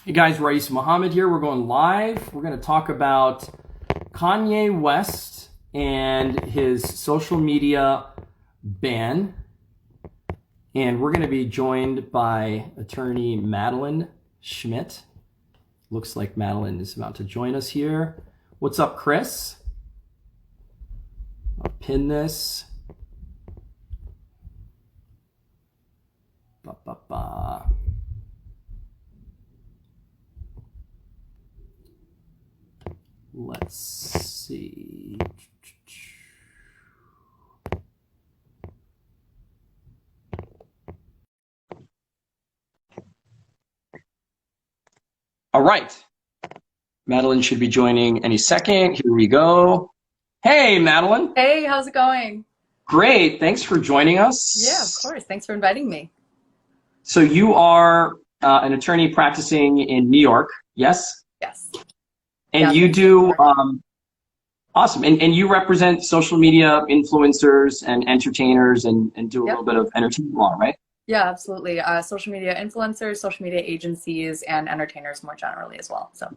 Hey guys, Rais Muhammad here. We're going live. We're going to talk about Kanye West and his social media ban. And we're going to be joined by attorney Madeline Schmidt. Looks like Madeline is about to join us here. What's up, Chris? I'll pin this. Ba, ba, ba. Let's see. All right. Madeline should be joining any second. Here we go. Hey, Madeline. Hey, how's it going? Great. Thanks for joining Yeah, of us. course. Thanks for inviting me. So you are an attorney practicing in New York, yes? Yes. And Yeah, you based in New do York. awesome. And you represent social media influencers and entertainers and do a little Yep. bit of entertainment law, right? Yeah, absolutely. Social media influencers, social media agencies, and entertainers more generally as well. So,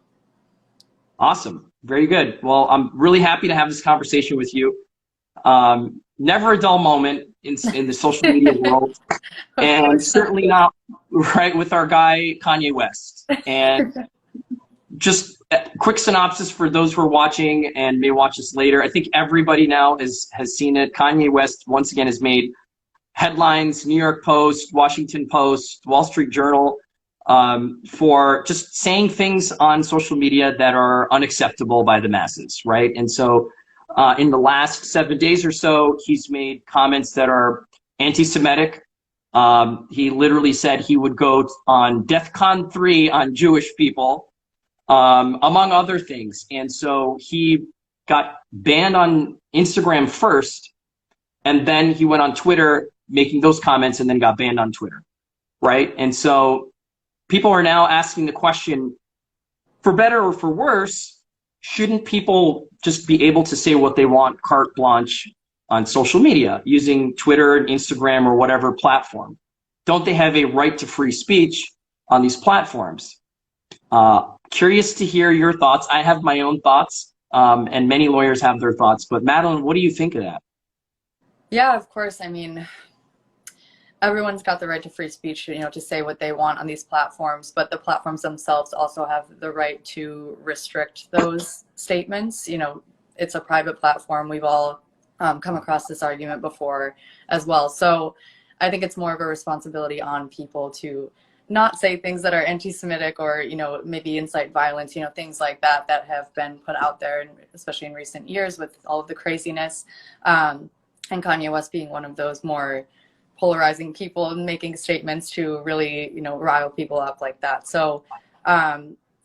Awesome. Very good. Well, I'm really happy to have this conversation with you. Never a dull moment in the social media world, of and course not. certainly not right with our guy Kanye West. And just a quick synopsis for those who are watching and may watch this later. I think everybody now has seen it. Kanye West once again has made headlines: New York Post, Washington Post, Wall Street Journal, for just saying things on social media that are unacceptable by the masses, right? And so in the last 7 days or so, he's made comments that are anti-Semitic. He literally said he would go on DEFCON 3 on Jewish people, among other things. And so he got banned on Instagram first, and then he went on Twitter making those comments and then got banned on Twitter, right? And so people are now asking the question, for better or for worse, shouldn't people just be able to say what they want carte blanche on social media using Twitter and Instagram or whatever platform? Don't they have a right to free speech on these platforms? Curious to hear your thoughts. I have my own thoughts, and many lawyers have their thoughts. But Madeline, what do you think of that? Yeah, of course. I mean, everyone's got the right to free speech, to say what they want on these platforms, but the platforms themselves also have the right to restrict those statements. It's a private platform. We've all come across this argument before as well. So I think it's more of a responsibility on people to not say things that are anti-Semitic or, maybe incite violence, things like that that have been put out there, and especially in recent years with all of the craziness. And Kanye West being one of those more polarizing people and making statements to really, rile people up like that. So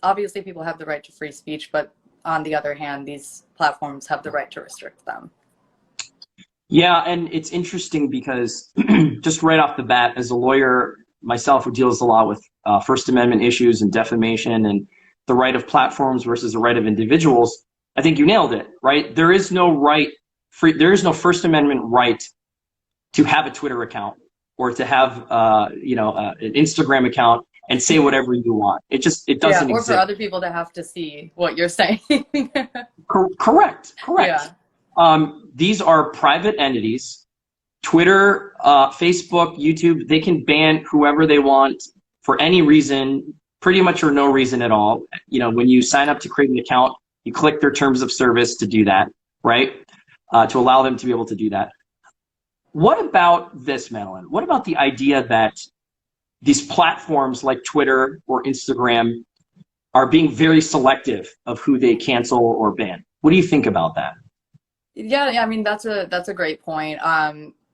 obviously people have the right to free speech, but on the other hand, these platforms have the right to restrict them. Yeah, and it's interesting because just right off the bat, as a lawyer myself who deals a lot with First Amendment issues and defamation and the right of platforms versus the right of individuals, I think you nailed it, right? There is no there is no First Amendment right to have a Twitter account or to have, an Instagram account and say whatever you want. It Yeah, doesn't or for exist. other people to have to see what you're saying. Correct, correct. Yeah. These are private entities. Twitter, Facebook, YouTube, they can ban whoever they want for any reason, pretty much or no reason at all. When you sign up to create an account, you click their terms of service to do that, right? To allow them to be able to do that. What about this, Madeline? What about the idea that these platforms like Twitter or Instagram are being very selective of who they cancel or ban? What do you think about that? Yeah, I mean that's a great point.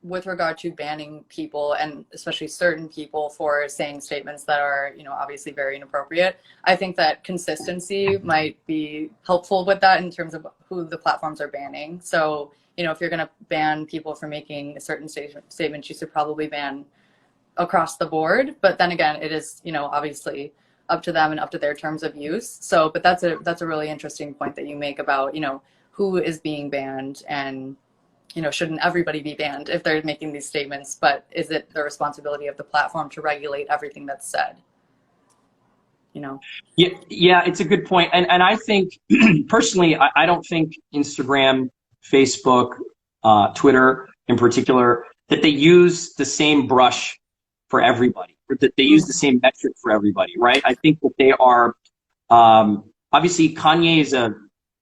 With regard to banning people and especially certain people for saying statements that are, obviously very inappropriate, I think that consistency might be helpful with that in terms of who the platforms are banning. So, if you're going to ban people for making a certain statement, you should probably ban across the board. But then again, it is, obviously up to them and up to their terms of use. So, but that's a really interesting point that you make about, who is being banned, and shouldn't everybody be banned if they're making these statements, but is it the responsibility of the platform to regulate everything that's said? you know. Yeah, it's a good point. And I think personally, I don't think Instagram, Facebook, Twitter in particular, that they use the same brush for everybody, or that they use the same metric for everybody, right? I think that they are, obviously Kanye is a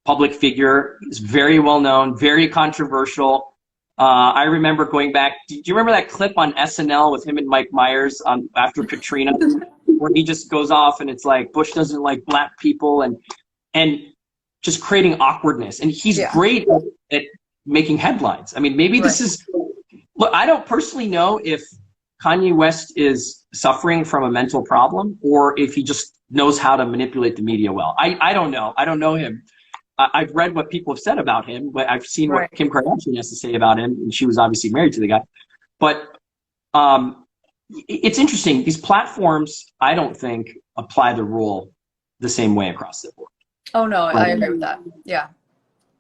public figure, is very well known, very controversial. I remember going back, do you remember that clip on SNL with him and Mike Myers after Katrina, where he just goes off and it's like, Bush doesn't like black people, and just creating awkwardness. And he's great at making headlines. I mean, maybe this is, look, I don't personally know if Kanye West is suffering from a mental problem or if he just knows how to manipulate the media well. I don't know. I don't know him. I've read what people have said about him, but I've seen what Kim Kardashian has to say about him, and she was obviously married to the guy. But it's interesting. These platforms, I don't think, apply the rule the same way across the board. Oh, no, I agree with that. Yeah.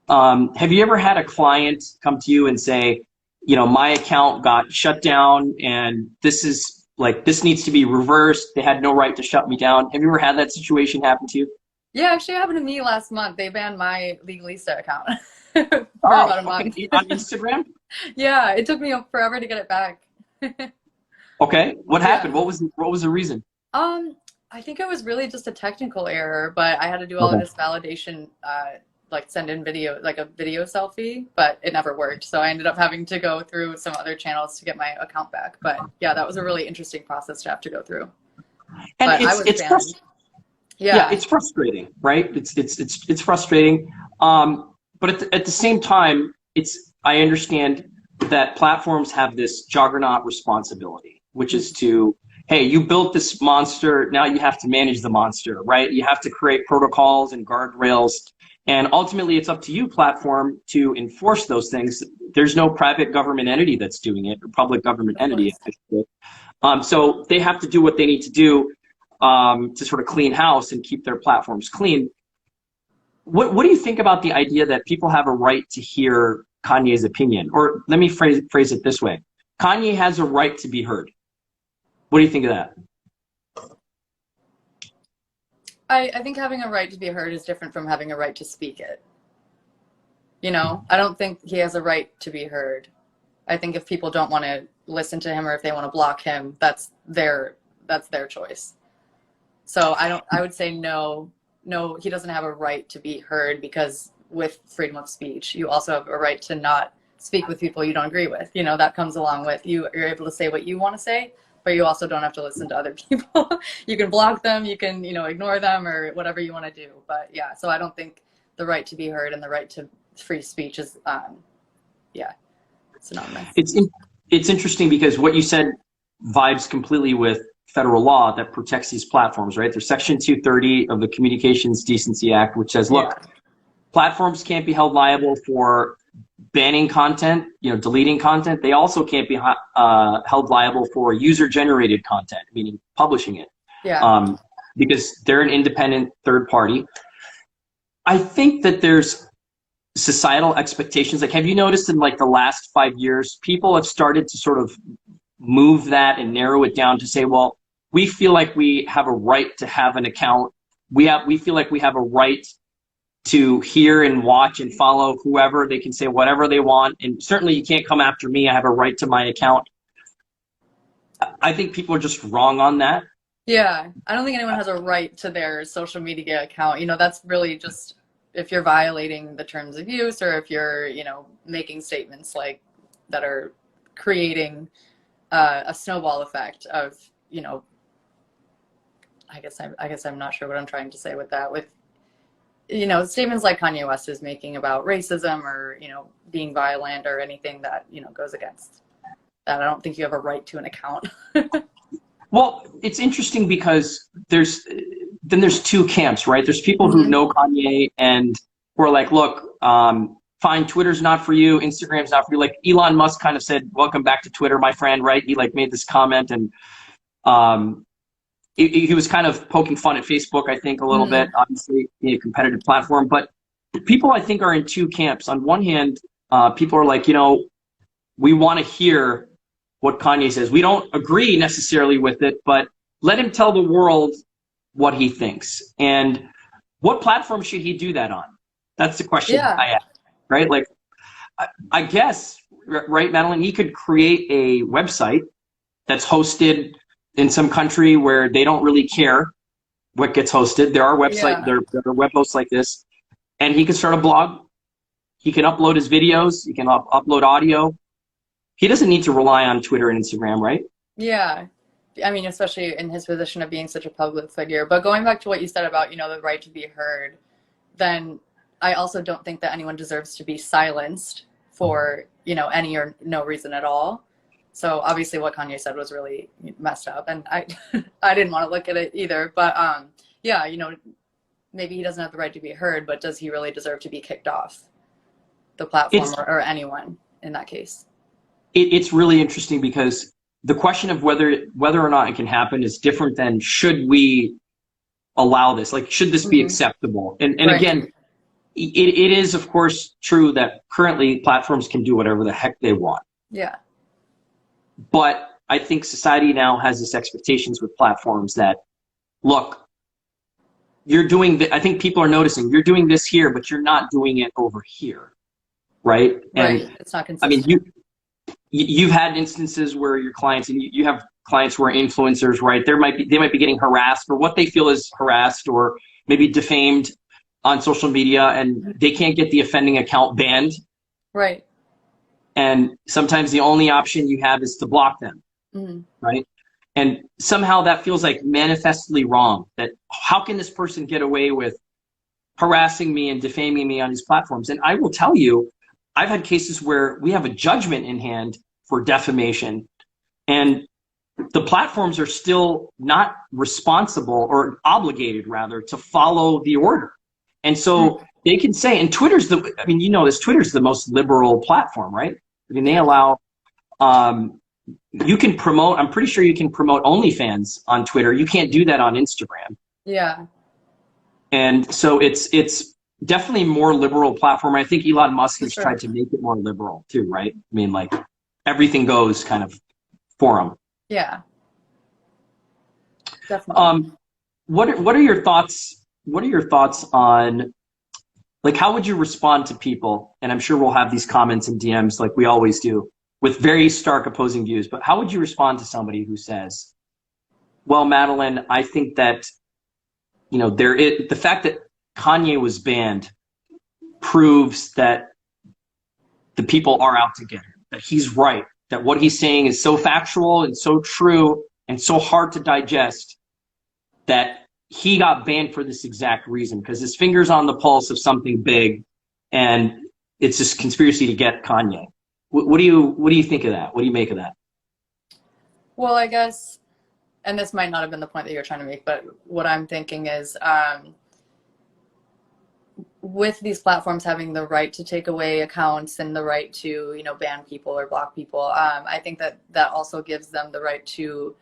Have you ever had a client come to you and say, you know, my account got shut down and this is like, this needs to be reversed. They had no right to shut me down. Have you ever had that situation happen to you? Yeah, actually it happened to me last month. They banned my Legalista account for about a month. On Instagram? Yeah, it took me forever to get it back. Okay, what happened? What was the reason? I think it was really just a technical error, but I had to do all of this validation, like send in video, like a video selfie, but it never worked. So I ended up having to go through some other channels to get my account back. But yeah, that was a really interesting process to have to go through. And but it's frustrating, right? It's frustrating. But at the same time, I understand that platforms have this juggernaut responsibility, which is to, hey, you built this monster, now you have to manage the monster, right? You have to create protocols and guardrails. And ultimately, it's up to you, platform, to enforce those things. There's no private government entity that's doing it, or public government entity. So they have to do what they need to do to sort of clean house and keep their platforms clean. What do you think about the idea that people have a right to hear Kanye's opinion? Or let me phrase it this way. Kanye has a right to be heard. What do you think of that? I think having a right to be heard is different from having a right to speak it. You know, I don't think he has a right to be heard. I think if people don't want to listen to him or if they want to block him, that's their choice. So I would say no, he doesn't have a right to be heard, because with freedom of speech, you also have a right to not speak with people you don't agree with. You know, that comes along with you're able to say what you want to say, but you also don't have to listen to other people. You can block them, you can, you know, ignore them or whatever you want to do. But yeah, so I don't think the right to be heard and the right to free speech is, synonymous. It's interesting because what you said vibes completely with federal law that protects these platforms, right? There's Section 230 of the Communications Decency Act, which says, look, platforms can't be held liable for banning content, you know, deleting content. They also can't be held liable for user-generated content, meaning publishing it, because they're an independent third party. I think that there's societal expectations. Like, have you noticed in like the last 5 years, people have started to sort of move that and narrow it down to say, well, we feel like we have a right to have an account. We feel like we have a right to hear and watch and follow whoever. They can say whatever they want, and certainly you can't come after me. I have a right to my account. I think people are just wrong on that. Yeah, I don't think anyone has a right to their social media account. You know, that's really just if you're violating the terms of use, or if you're, you know, making statements like that are creating a snowball effect of, you know, I guess I'm not sure what I'm trying to say with that. With, you know, statements like Kanye West is making about racism or, you know, being violent or anything that, you know, goes against that. I don't think you have a right to an account. Well, it's interesting because there's two camps, right? There's people who know Kanye and who are like, look, fine, Twitter's not for you, Instagram's not for you. Like Elon Musk kind of said, welcome back to Twitter, my friend, right? He like made this comment, and he was kind of poking fun at Facebook, I think, a little bit, obviously being a competitive platform. But people, I think, are in two camps. On one hand, people are like, you know, we want to hear what Kanye says. We don't agree necessarily with it, but let him tell the world what he thinks. And what platform should he do that on? That's the question I ask, right? Like, I guess, right, Madeline, he could create a website that's hosted in some country where they don't really care what gets hosted. There are there are web hosts like this, and he can start a blog. He can upload his videos. He can upload audio. He doesn't need to rely on Twitter and Instagram, right? Yeah. I mean, especially in his position of being such a public figure. But going back to what you said about, the right to be heard, then I also don't think that anyone deserves to be silenced for, any or no reason at all. So obviously what Kanye said was really messed up, and I I didn't want to look at it either. But yeah, maybe he doesn't have the right to be heard, but does he really deserve to be kicked off the platform or anyone in that case? It's really interesting because the question of whether or not it can happen is different than should we allow this? Like, should this be acceptable? And again, it is, of course, true that currently platforms can do whatever the heck they want. Yeah. But I think society now has this expectations with platforms that, look, you're doing, I think people are noticing, you're doing this here, but you're not doing it over here, right? Right. And it's not consistent. I mean, you've had instances where your clients, and you have clients who are influencers, right? They might be getting harassed for what they feel is harassed or maybe defamed on social media, and they can't get the offending account banned. Right. And sometimes the only option you have is to block them, right? And somehow that feels like manifestly wrong. That how can this person get away with harassing me and defaming me on these platforms? And I will tell you, I've had cases where we have a judgment in hand for defamation, and the platforms are still not responsible or obligated, rather, to follow the order. And so they can say, and Twitter's Twitter's the most liberal platform, right? I mean, they allow, you can promote, I'm pretty sure you can promote OnlyFans on Twitter. You can't do that on Instagram. Yeah. And so it's definitely more liberal platform. I think Elon Musk has tried to make it more liberal too, right? I mean, like, everything goes kind of for him. Yeah. Definitely. What are your thoughts? What are your thoughts on, like, how would you respond to people? And I'm sure we'll have these comments and DMs like we always do with very stark opposing views, but how would you respond to somebody who says, well, Madeline, I think that, the fact that Kanye was banned proves that the people are out to get him, that he's right, that what he's saying is so factual and so true and so hard to digest that he got banned for this exact reason, because his finger's on the pulse of something big, and it's this conspiracy to get Kanye. What do you think of that? What do you make of that? Well, I guess, and this might not have been the point that you're trying to make, but what I'm thinking is, with these platforms having the right to take away accounts and the right to, ban people or block people, I think that also gives them the right to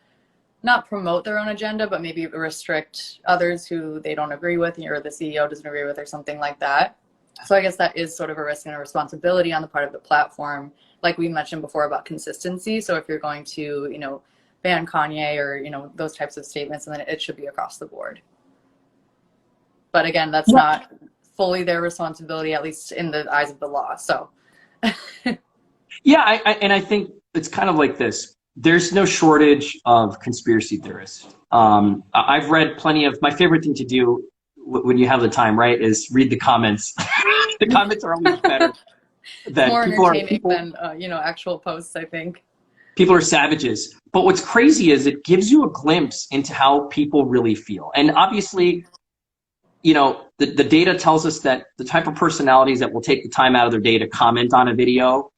not promote their own agenda, but maybe restrict others who they don't agree with, or the CEO doesn't agree with, or something like that. So I guess that is sort of a risk and a responsibility on the part of the platform, like we mentioned before about consistency. So if you're going to, ban Kanye or, those types of statements, and then it should be across the board. But again, that's not fully their responsibility, at least in the eyes of the law. So yeah, I think it's kind of like this. There's no shortage of conspiracy theorists. I've read plenty of, my favorite thing to do when you have the time, right, is read the comments. The comments are always better. That more entertaining than actual posts, I think. People are savages. But what's crazy is it gives you a glimpse into how people really feel. And obviously, the data tells us that the type of personalities that will take the time out of their day to comment on a video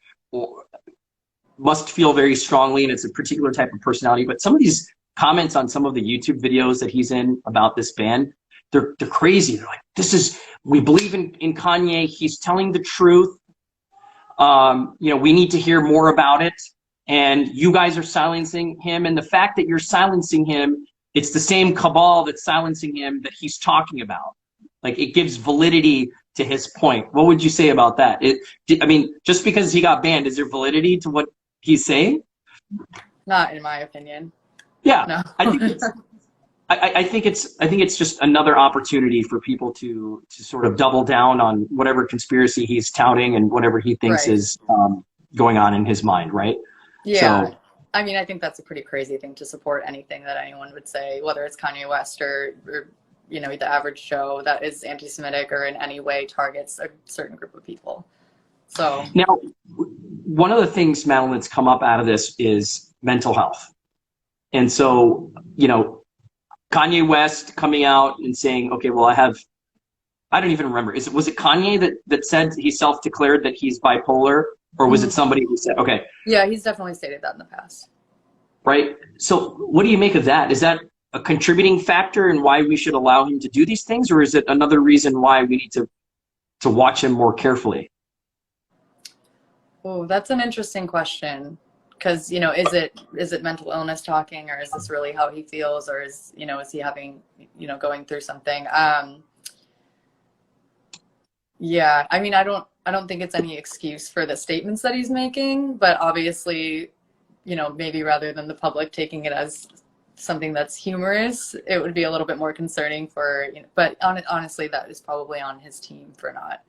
must feel very strongly, and it's a particular type of personality. But some of these comments on some of the YouTube videos that he's in about this ban, they're crazy. They're like, we believe in Kanye. He's telling the truth. We need to hear more about it. And you guys are silencing him. And the fact that you're silencing him, it's the same cabal that's silencing him that he's talking about. Like, it gives validity to his point. What would you say about that? Just because he got banned, is there validity to what he's saying? Not in my opinion. Yeah, no. I think it's just another opportunity for people to sort of double down on whatever conspiracy he's touting and whatever he thinks Right. is going on in his mind, right? Yeah. So I mean, I think that's a pretty crazy thing to support anything that anyone would say, whether it's Kanye West or you know, the average Joe that is anti-Semitic or in any way targets a certain group of people. So now, one of the things, Madeline, that's come up out of this is mental health. And so, you know, Kanye West coming out and saying, okay, well, I don't even remember. Was it Kanye that said he self-declared that he's bipolar, or was it somebody who said, okay. Yeah, he's definitely stated that in the past. Right. So what do you make of that? Is that a contributing factor in why we should allow him to do these things, or is it another reason why we need to watch him more carefully? Oh, that's an interesting question. Because, you know, is it mental illness talking, or is this really how he feels, or is he having, going through something? Yeah, I mean, I don't think it's any excuse for the statements that he's making, but obviously, maybe rather than the public taking it as something that's humorous, it would be a little bit more concerning for, but honestly, that is probably on his team for not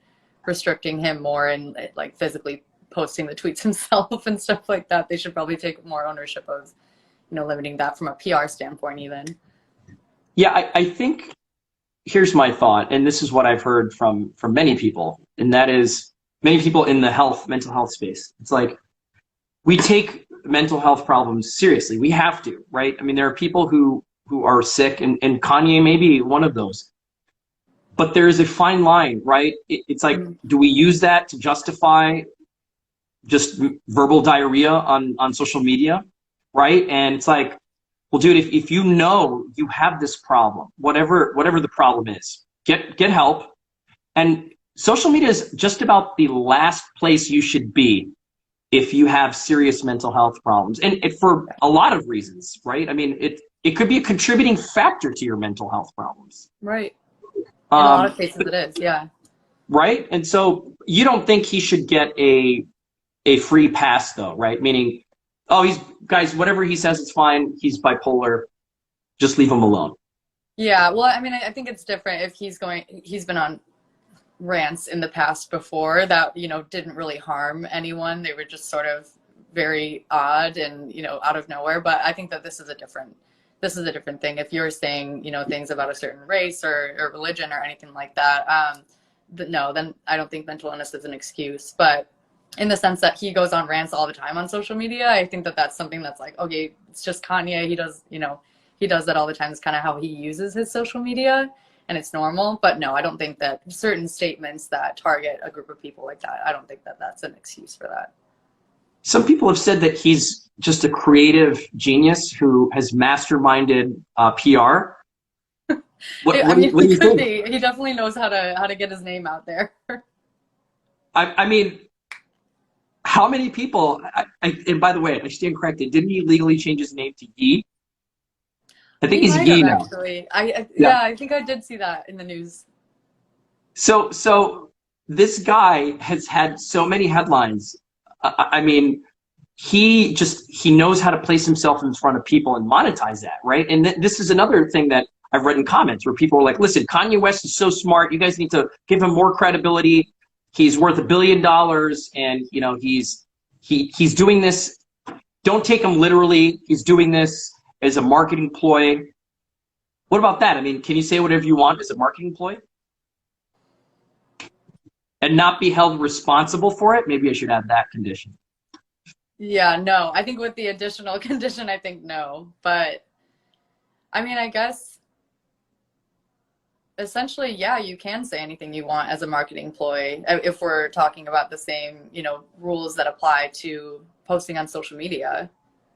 restricting him more and like physically posting the tweets himself and stuff like that. They should probably take more ownership of, limiting that from a PR standpoint even. Yeah, I think here's my thought, and this is what I've heard from many people, and that is many people in the mental health space. It's like, we take mental health problems seriously. We have to, right? I mean, there are people who are sick, and Kanye may be one of those. But there is a fine line, right? It's like, do we use that to justify just verbal diarrhea on social media, right? And it's like, well, dude, if you know you have this problem, whatever the problem is, get help. And social media is just about the last place you should be if you have serious mental health problems, and for a lot of reasons, right? I mean, it could be a contributing factor to your mental health problems. Right. In a lot of cases it is, yeah. Right? And so you don't think he should get a free pass though, right? Meaning, oh, guys, whatever he says is fine. He's bipolar. Just leave him alone. Yeah, well, I mean, I think it's different if he's been on rants in the past before that, didn't really harm anyone. They were just sort of very odd and, out of nowhere. But I think that this is a different thing. If you're saying, things about a certain race or religion or anything like that, no, then I don't think mental illness is an excuse. But in the sense that he goes on rants all the time on social media, I think that that's something that's like, okay, it's just Kanye. He does that all the time. It's kind of how he uses his social media, and it's normal. But no, I don't think that certain statements that target a group of people like that, I don't think that that's an excuse for that. Some people have said that he's just a creative genius who has masterminded PR. What do you think? He definitely knows how to get his name out there. I mean, how many people, and by the way, I stand corrected, didn't he legally change his name to Yee? I think he's Yee now. Actually. Yeah, I think I did see that in the news. So this guy has had so many headlines. I mean, he knows how to place himself in front of people and monetize that, right? And this is another thing that I've read in comments where people are like, listen, Kanye West is so smart. You guys need to give him more credibility. He's worth $1 billion, and he's doing this. Don't take him literally. He's doing this as a marketing ploy. What about that? I mean, can you say whatever you want as a marketing ploy and not be held responsible for it? Maybe I should add that condition. Yeah, no. I think with the additional condition, I think no. But I mean, I guess essentially, yeah, you can say anything you want as a marketing ploy if we're talking about the same, rules that apply to posting on social media.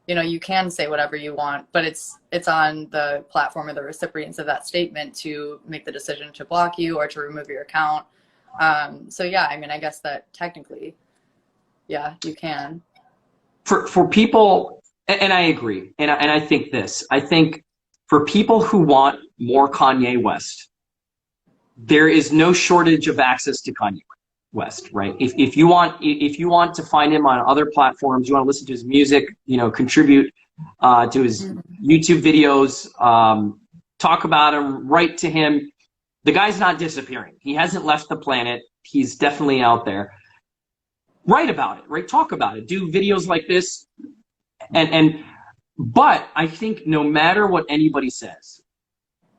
You can say whatever you want, but it's on the platform or the recipients of that statement to make the decision to block you or to remove your account. So yeah, I mean, I guess that technically, yeah, you can. For people, and I agree, and I think this. I think for people who want more Kanye West, there is no shortage of access to Kanye West, right? If you want to find him on other platforms, you want to listen to his music, contribute to his YouTube videos, talk about him, write to him. The guy's not disappearing. He hasn't left the planet. He's definitely out there. Write about it, right? Talk about it. Do videos like this. But I think no matter what anybody says,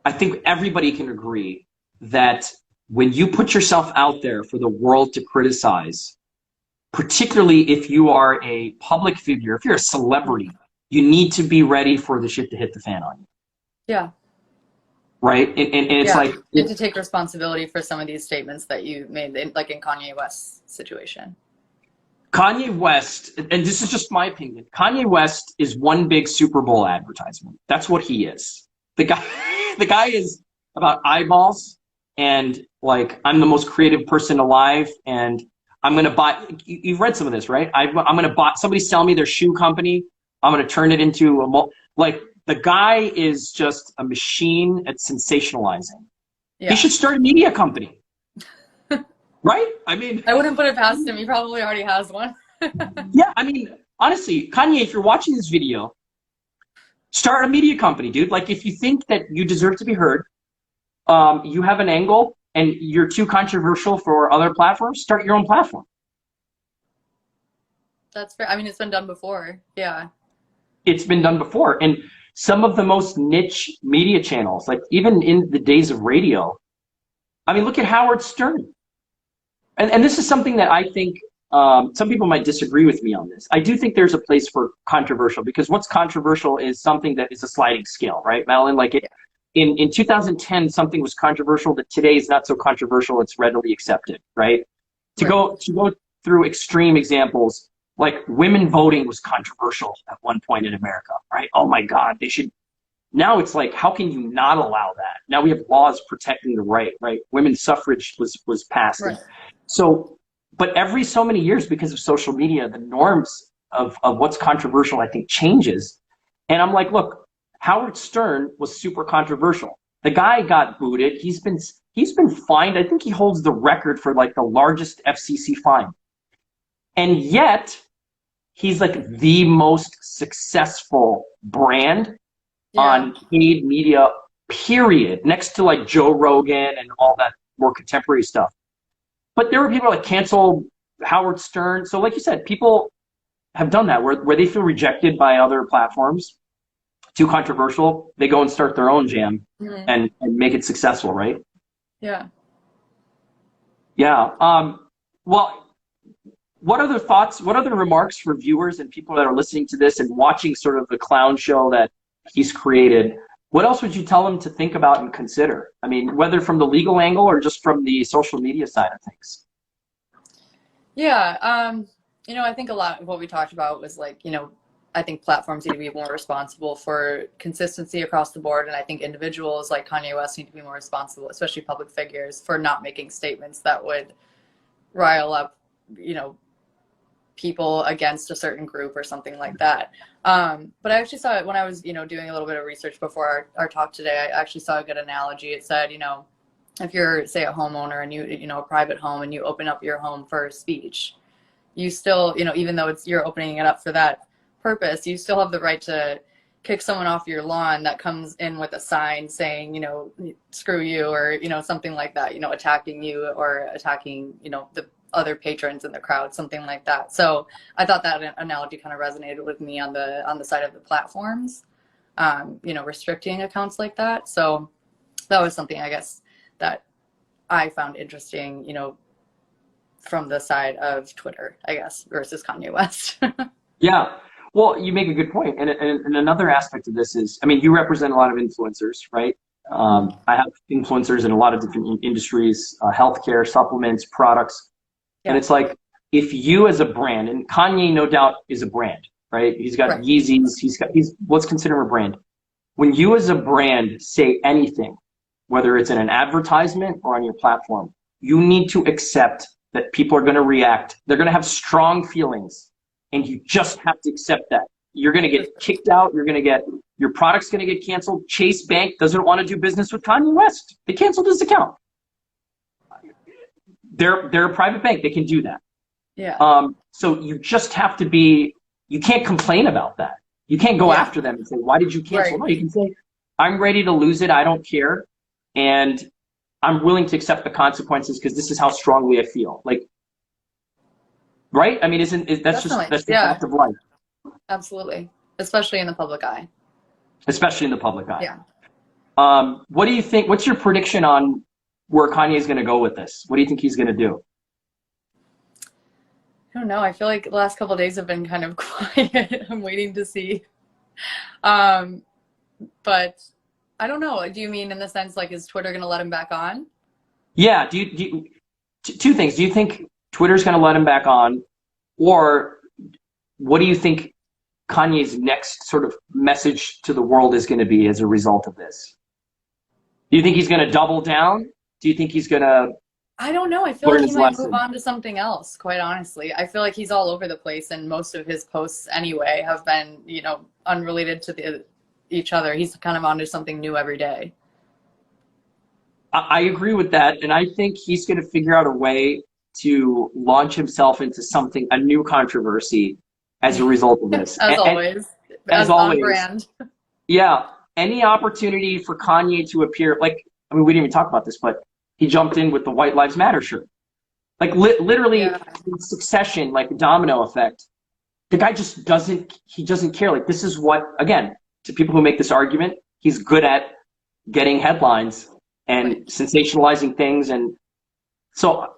I think everybody can agree that when you put yourself out there for the world to criticize, particularly if you are a public figure, if you're a celebrity, you need to be ready for the shit to hit the fan on you. Yeah. Right? And it's like... You have to take responsibility for some of these statements that you made, like in Kanye West's situation. Kanye West, and this is just my opinion, Kanye West is one big Super Bowl advertisement. That's what he is. The guy is about eyeballs and like, I'm the most creative person alive and I'm going to buy, you've read some of this, right? I'm going to buy, somebody sell me their shoe company. I'm going to turn it into like the guy is just a machine at sensationalizing. Yeah. He should start a media company. Right? I mean, I wouldn't put it past him. He probably already has one. Yeah, I mean, honestly, Kanye, if you're watching this video, start a media company, dude. Like, if you think that you deserve to be heard, you have an angle, and you're too controversial for other platforms, start your own platform. That's fair. I mean, it's been done before. Yeah. It's been done before. And some of the most niche media channels, like even in the days of radio, I mean, look at Howard Stern. And this is something that I think some people might disagree with me on this. I do think there's a place for controversial, because what's controversial is something that is a sliding scale, right, Madeline? Like in 2010, something was controversial that today is not so controversial. It's readily accepted, right? To go through extreme examples, like women voting was controversial at one point in America, right? Oh my God, they should. Now it's like, how can you not allow that? Now we have laws protecting the right? Women's suffrage was passed. Right. So, but every so many years, because of social media, the norms of what's controversial, I think, changes. And I'm like, look, Howard Stern was super controversial. The guy got booted. He's been fined. I think he holds the record for like the largest FCC fine. And yet, he's like the most successful brand on paid media, period, next to like Joe Rogan and all that more contemporary stuff. But there were people like cancel Howard Stern. So like you said, people have done that where they feel rejected by other platforms, too controversial. They go and start their own jam and make it successful, right? Yeah. Yeah. Well, what other thoughts, what other remarks for viewers and people that are listening to this and watching sort of the clown show that he's created? What else would you tell them to think about and consider? I mean, whether from the legal angle or just from the social media side of things. Yeah, I think a lot of what we talked about was like, I think platforms need to be more responsible for consistency across the board. And I think individuals like Kanye West need to be more responsible, especially public figures, for not making statements that would rile up, people against a certain group or something like that. But I actually saw it when I was, doing a little bit of research before our talk today. I actually saw a good analogy. It said, if you're, say, a homeowner and a private home, and you open up your home for speech, you still, even though you're opening it up for that purpose, you still have the right to kick someone off your lawn that comes in with a sign saying, screw you, or, something like that, attacking you or attacking, the other patrons in the crowd, something like that. So I thought that analogy kind of resonated with me on the side of the platforms, restricting accounts like that. So that was something, I guess, that I found interesting, from the side of Twitter, I guess, versus Kanye West. Yeah. Well, you make a good point. And another aspect of this is, I mean, you represent a lot of influencers, right? I have influencers in a lot of different industries, healthcare, supplements, products. Yeah. And it's like, if you as a brand, and Kanye no doubt is a brand, right? He's got Yeezys, he's what's considered a brand. When you as a brand say anything, whether it's in an advertisement or on your platform, you need to accept that people are going to react. They're going to have strong feelings, and you just have to accept that. You're going to get kicked out. Your product's going to get canceled. Chase Bank doesn't want to do business with Kanye West. They canceled his account. They're a private bank. They can do that. Yeah. So you just have to be, you can't complain about that. You can't go after them and say, why did you cancel? No, you can say, I'm ready to lose it. I don't care. And I'm willing to accept the consequences because this is how strongly I feel. Like, right? I mean, that's Definitely. that's the Yeah, fact of life, absolutely. Especially in the public eye. especially in the public eye. Yeah. What do you think? What's your prediction on where Kanye is going to go with this? What do you think he's going to do? I don't know. I feel like the last couple of days have been kind of quiet. I'm waiting to see. Um, but I don't know. Do you mean in the sense like is Twitter going to let him back on? Yeah. Two things. Do you think Twitter's going to let him back on, or what do you think Kanye's next sort of message to the world is going to be as a result of this? Do you think he's going to double down? Do you think he's going to I don't know. I feel learn like he his might lesson? move on to something else, quite honestly. I feel like he's all over the place, and most of his posts anyway have been, unrelated to each other. He's kind of onto something new every day. I agree with that, and I think he's going to figure out a way to launch himself into something, a new controversy, as a result of this. As always. As on always. brand. Yeah, any opportunity for Kanye to appear, like, I mean, we didn't even talk about this, but he jumped in with the White Lives Matter shirt. Like, literally, Yeah. in succession, like a domino effect. The guy just doesn't care. Like, this is what, again, to people who make this argument, he's good at getting headlines and sensationalizing things. And so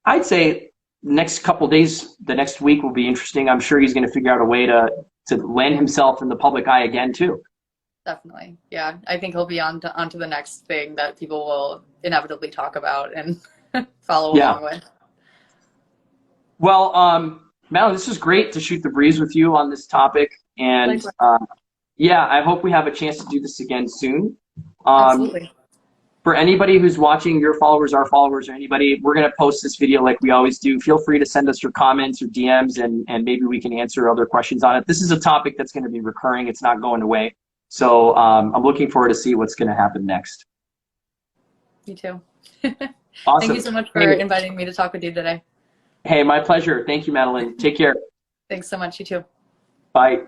I'd say next couple days, the next week will be interesting. I'm sure he's going to figure out a way to land himself in the public eye again, too. Definitely. Yeah. I think he'll be onto the next thing that people will inevitably talk about and follow along with. Well, Madeline, this was great to shoot the breeze with you on this topic. And yeah, I hope we have a chance to do this again soon. Absolutely. For anybody who's watching, your followers, our followers, or anybody, we're going to post this video like we always do. Feel free to send us your comments or DMs, and maybe we can answer other questions on it. This is a topic that's going to be recurring. It's not going away. So I'm looking forward to see what's going to happen next. Me too. Awesome. Thank you so much for inviting me to talk with you today. Hey, my pleasure. Thank you, Madeline. Take care. Thanks so much. You too. Bye.